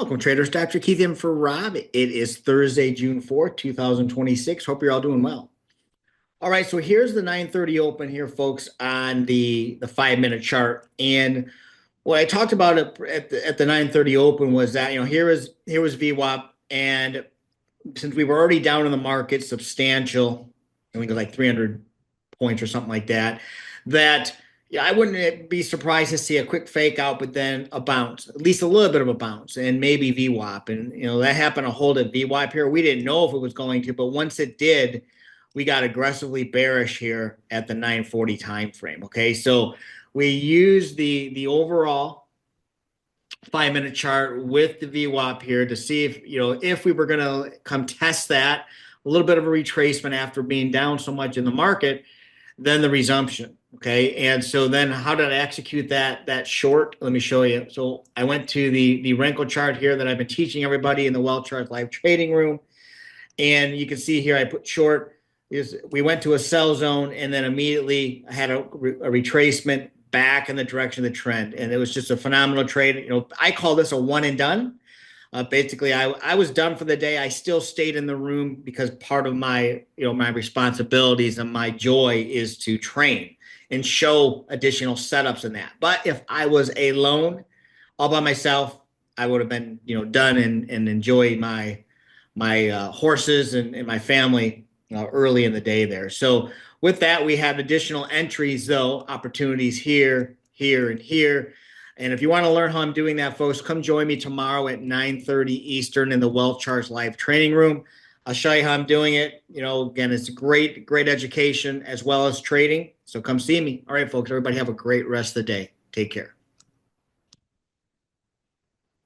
Welcome, traders. Dr. Keith in for Rob. It is Thursday, June 4th, 2026. Hope you're all doing well. All right, so here's the 9:30 open here, folks, on the 5-minute chart. And what I talked about at the 9:30 open was that, here was VWAP. And since we were already down in the market, substantial, I think it was like 300 points or something like that, yeah, I wouldn't be surprised to see a quick fake out, but then a bounce, at least a little bit of a bounce, and maybe VWAP. And, that happened to hold at VWAP here. We didn't know if it was going to, but once it did, we got aggressively bearish here at the 940 time frame. Okay, so we used the overall 5-minute chart with the VWAP here to see if we were going to come test that, a little bit of a retracement after being down so much in the market, then the resumption. Okay, and so then how did I execute that short? Let me show you. So I went to the Renko chart here that I've been teaching everybody in the WealthCharts live trading room, and you can see here I put short. We went to a sell zone, and then immediately I had a retracement back in the direction of the trend, and it was just a phenomenal trade. I call this a one and done. Basically, I was done for the day. I still stayed in the room because part of my my responsibilities and my joy is to train and show additional setups in that. But if I was alone, all by myself, I would have been done and enjoyed my horses and my family early in the day there. So with that, we have additional entries though, opportunities here, here, and here. And if you want to learn how I'm doing that, folks, come join me tomorrow at 9:30 Eastern in the WealthCharts live training room. I'll show you how I'm doing it. Again, it's great education as well as trading. So come see me. All right, folks, everybody have a great rest of the day. Take care.